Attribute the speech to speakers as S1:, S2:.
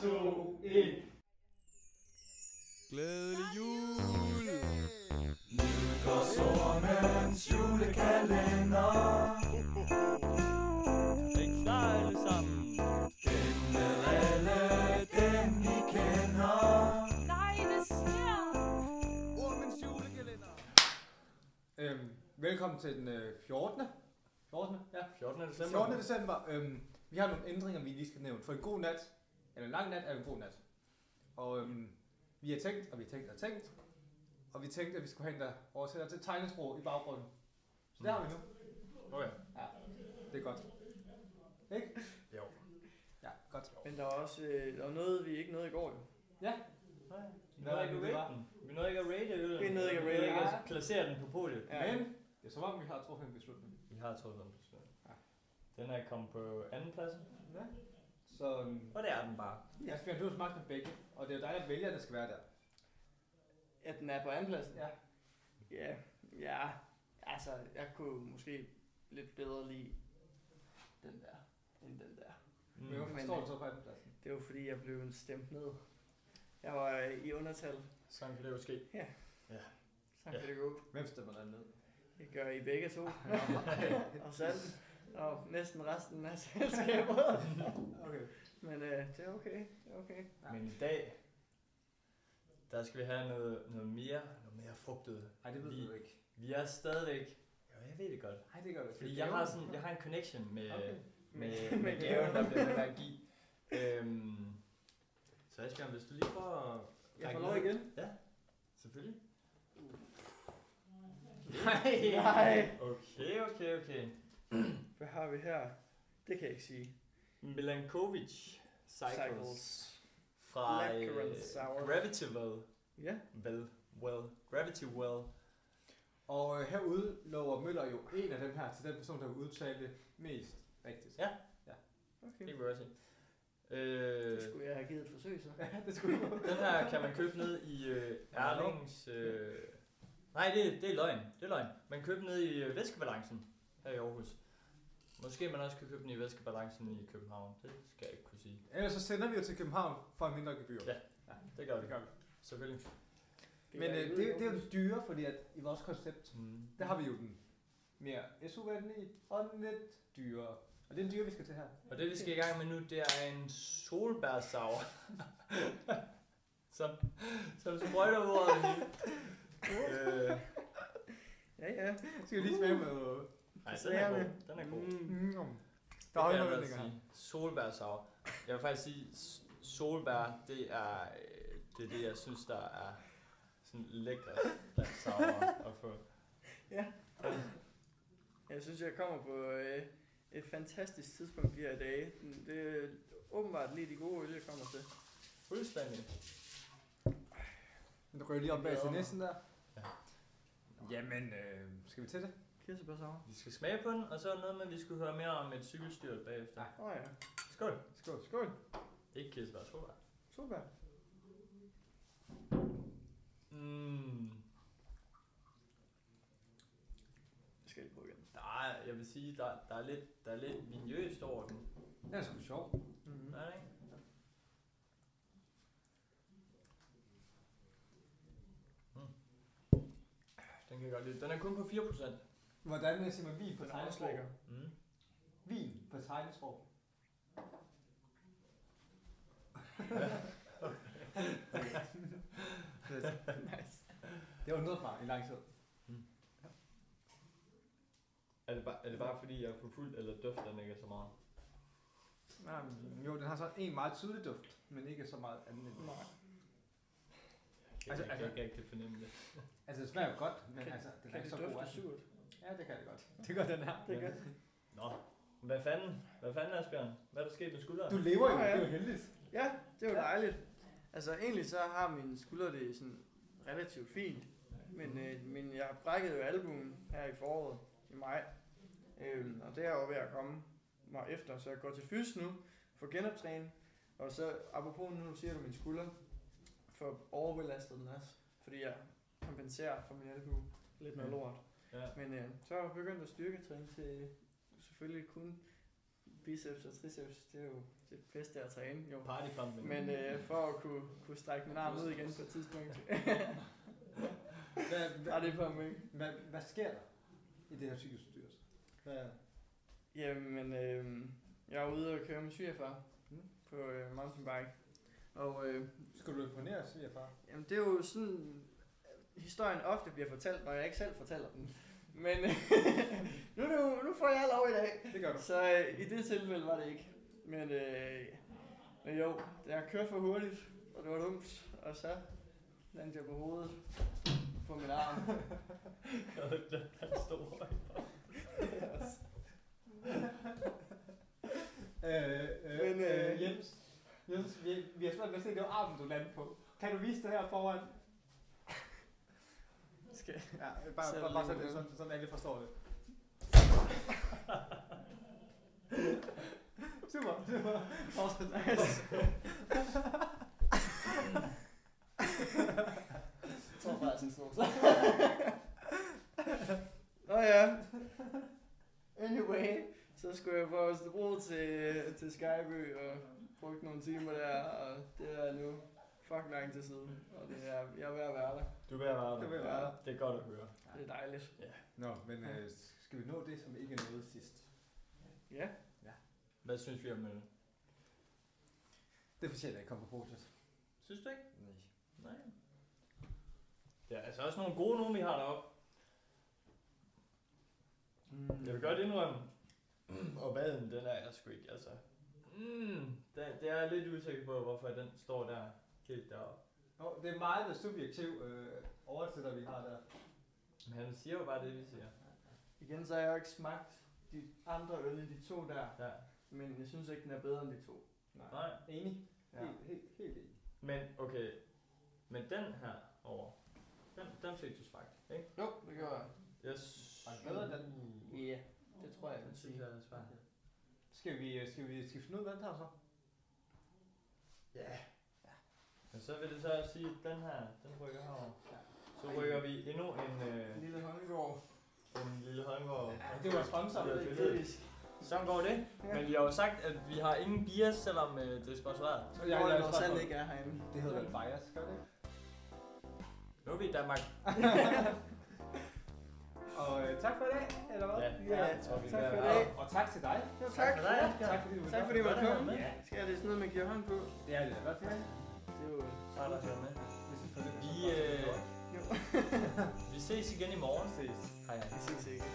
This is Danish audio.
S1: 2, 1.
S2: Glædelig jul!
S1: Nyder sommerens julekalender.
S2: Ikke klar alle sammen?
S1: Den med alle dem vi kender.
S3: Nej, det sker!
S2: Ormens julekalender!
S4: Velkommen til den 14. 14. Ja.
S5: 14. december.
S4: 14. december. Vi har nogle ændringer, vi lige skal nævne. For en god nat, eller en lang nat, er en god nat. Og vi har tænkt, og vi tænkte, at vi skulle have en, der oversætter til tegnesprog i baggrunden. Så det har vi nu.
S5: Okay.
S4: Ja, det er godt. Ikke?
S5: Jo.
S4: Ja, godt.
S6: Men der er også der var noget, vi ikke nåede i går jo.
S4: Ja.
S5: Vi nåede ikke at rate den. Vi nåede ikke at rate øllen.
S6: Vi nåede ikke at rate
S5: Vi nåede ikke
S4: den.
S5: at placere den på podiet.
S6: Ja.
S4: Men det er som om, vi har truffet en beslutning.
S5: Vi har truffet en beslutning.
S4: Ja.
S5: Den er kommet på anden pladsen.
S4: Ja. Så
S5: Og det er den bare.
S4: Asbjørn, du har smagt med begge, og det er jo dig, der vælger, at det skal være der.
S6: At den er på andenpladsen?
S4: Ja.
S6: Ja, altså jeg kunne måske lidt bedre lide den der, end den der.
S4: Men hvorfor står du så på andenpladsen?
S6: Det var fordi, jeg blev stemt ned. Jeg var i undertal.
S5: Sådan kan det jo ske.
S6: Så kan det gå.
S4: Hvem stemmer der ned?
S6: Det gør I begge to. Og Sand. Og næsten resten af selskabet.
S4: Okay.
S6: Men det er okay. Det er okay.
S4: Ja.
S5: Men i dag, der skal vi have noget mere frugtet.
S4: Nej, det ved du ikke.
S5: Vi er stadigvæk. Jo, jeg ved det godt.
S4: Nej, det gør du ikke.
S5: Fordi jeg har en connection med,
S4: Okay.
S5: med gaven, der bliver ved med at give. Så Asbjørn, hvis du lige prøver at
S6: Jeg får
S5: række
S6: lov
S5: ned.
S6: igen.
S5: Ja, selvfølgelig.
S6: Nej.
S5: Okay.
S6: Hvad har vi her? Det kan jeg ikke sige.
S5: Milankovic Cycles fra
S6: Blackcurrant Sour.
S5: Gravity Well.
S6: Ja.
S5: Gravity Well.
S4: Og herude lover Møller jo en af dem her til den person, der vil udtale det mest rigtigt.
S5: Ja.
S6: Okay.
S5: Det kan vi også sige.
S6: Det skulle jeg have givet et forsøg så.
S4: Ja, det skulle du.
S5: Den her kan man købe ned i Erlings... Nej, det er løgn. Det er løgn. Man kan købe den ned i Væskebalancen her i Aarhus. Måske man også kan købe den i Væskebalancen i København. Det skal jeg ikke kunne sige.
S4: Ellers så sender vi jo til København for en mindre gebyr.
S5: Ja. Det gør vi.
S4: Det gør vi.
S5: Selvfølgelig.
S4: Men det er jo det dyre, fordi at i vores koncept, der har vi jo den mere SU-venlige og den lidt dyrere. Og det er den dyre, vi skal til her.
S5: Og det vi skal i gang med nu, det er en solbærsauer. som sprøjter ud over det hele.
S6: Ja.
S4: Skal vi lige smage med...
S5: Nej, den er god. Den er god.
S4: Der er
S5: Det
S4: højde
S5: kan jeg
S4: noget
S5: godt sige. Solbærsauer. Jeg vil faktisk sige, solbær, det er det, jeg synes, der er sådan lækkert blandt sauer at få.
S6: Ja. Jeg synes, jeg kommer på et fantastisk tidspunkt de her dage. Det er åbenbart lige de gode øl, jeg kommer til.
S5: Fuldstændig.
S4: Du ryger lige op bag til
S5: Ja.
S4: næsten der.
S5: Ja.
S4: Jamen, skal vi til det?
S6: Kirsebærsauer.
S5: Vi skal smage på den, og så er der noget med, at vi skulle høre mere om et cykelstyrt bagefter.
S6: Ja.
S5: Skål.
S4: Skål.
S5: Ikke kirsebær, solbær.
S6: Solbær. Det skal jeg lige prøve igen.
S5: Jeg vil sige, der er lidt vinjøst over den.
S4: Det er sgu sjov.
S6: Mm-hmm.
S5: Er det ikke? Den kan jeg godt lide. Den er kun på 4%.
S4: Hvordan siger man vin på
S6: Den er også
S4: tegnesprog?
S6: lækker.
S4: Vin på tegnesprog.
S6: Nice.
S4: Det undrede mig i lang tid.
S5: Er det bare fordi, jeg er for fuld, eller dufter den ikke så meget?
S4: Nej, jo, den har så en meget tydelig duft, men ikke så meget anden end det.
S6: Nej.
S4: Altså,
S5: Jeg kan ikke rigtig fornemme det.
S4: Altså, det smager jo godt, men
S6: Kan-
S4: altså, den er
S6: Kan
S4: ikke
S6: det
S4: så god.
S6: dufte surt?
S4: Ja, det kan det godt. Det gør den her.
S6: Det gør
S5: Nå, hvad fanden Asbjørn? Hvad er der sket med skulderen?
S4: Du lever jo,
S6: Nå,
S4: det
S6: ja.
S4: er jo heldigt.
S6: Ja, det er jo dejligt. Altså egentlig så har mine skuldre det sådan relativt fint. Men jeg brækkede jo albuen her i foråret, i maj. Og det er jo ved at komme mig efter, så jeg går til fys nu for genoptræning. Og så apropos nu siger du min skulder, for overbelastet den også. Fordi jeg kompenserer for min albue lidt med lort.
S5: Ja.
S6: Men så har jeg begyndt at styrketræne til selvfølgelig kun biceps og triceps. Det er jo det bedste er at træne, jo.
S5: Party pumping.
S6: Men for at kunne strække min arm ud igen på et tidspunkt. Party pumping.
S4: Hvad sker der i det her cykelstyrelse?
S6: Jamen, jeg er ude og køre med svigerfar på mountainbike. Og
S4: Skal du imponere svigerfar?
S6: jamen, det er jo sådan, historien ofte bliver fortalt, når jeg ikke selv fortæller den. Men nu får jeg lov i dag.
S4: Det gør du.
S6: Så i det tilfælde var det ikke. Men jo, jeg kørte for hurtigt, og det var dumt. Og så landede jeg på hovedet på min arm.
S5: Den store høj.
S4: Jens, vi har svært ved at se, det var armen, du landede på. Kan du vise det her foran?
S6: Skal
S4: Ja, bare sådan alle forstår det. Super. Fortsæt.
S6: Nice. Jeg tror faktisk, en stor. Nå ja. Anyway, så skulle jeg fra Østerbro til Skyby og brugte nogle timer der, og det er nu fucking lang til siden. Og det er, jeg er ved at være der.
S5: Du er ved at være der.
S4: Du er ved at være der.
S5: Det er godt at høre.
S6: Det er dejligt.
S4: Nå, men skal vi nå det, som ikke nåede sidst?
S6: Ja.
S5: Hvad synes vi om det?
S4: Det fortjener ikke komme på podiet.
S5: Synes du ikke?
S4: Nej.
S5: Nej. Det er altså også nogle gode nogen, vi har deroppe. Jeg vil godt indrømme. Og baden, den er jeg sgu ikke, altså. Det er jeg lidt usikker på, hvorfor den står der helt deroppe.
S4: Det er meget subjektiv oversætter, vi har der.
S5: Men han siger jo bare det, vi siger.
S6: Igen, så har jeg jo ikke smagt de andre øl i de to der.
S5: Ja.
S6: Men jeg synes ikke, den er bedre end de to.
S5: Nej.
S4: Enig.
S6: Ja.
S4: Helt enig.
S5: Men okay. Men den her over. Den fik du smagt, ikke?
S6: Jo, det gør jeg.
S5: Jeg
S4: Var den bedre end den?
S6: Ja, det tror jeg, jeg
S5: Den
S6: vil
S5: synes
S6: sige.
S5: jeg er svært.
S4: Skal vi finde ud af, hvad den tager så?
S5: Ja. Men så vil det så sige, at den her, den rykker herover. Så rykker vi endnu
S6: En lille håndgård.
S5: en lille Holmgaard.
S4: Ja, det var sponsor.
S5: Det er
S6: Det er
S5: billedet.
S6: kritisk.
S5: Sådan går det. Men vi har jo sagt, at vi har ingen bias, selvom det er sponsoreret.
S6: Så går det, når salg ikke er herinde.
S4: Det hedder vel bias, gør det ikke?
S5: Nu er vi i Danmark.
S4: Og tak for i dag, eller hvad?
S6: Ja,
S5: det tror vi
S6: tak
S5: gør.
S6: for i dag.
S4: Og tak til dig.
S6: Jo, tak.
S5: for dig, Asger.
S4: Tak fordi du
S6: Tak fordi du måtte komme.
S4: Ja,
S6: Skal jeg det sådan noget, man giver hånd på?
S4: det er det i hvert fald.
S6: Det er jo...
S5: Så er der hørt med.
S4: Det er selvfølgelig
S5: Vi,
S4: så godt.
S5: vi ses igen i morgen.
S4: Ses.
S5: Hej hej.
S6: Vi ses ikke.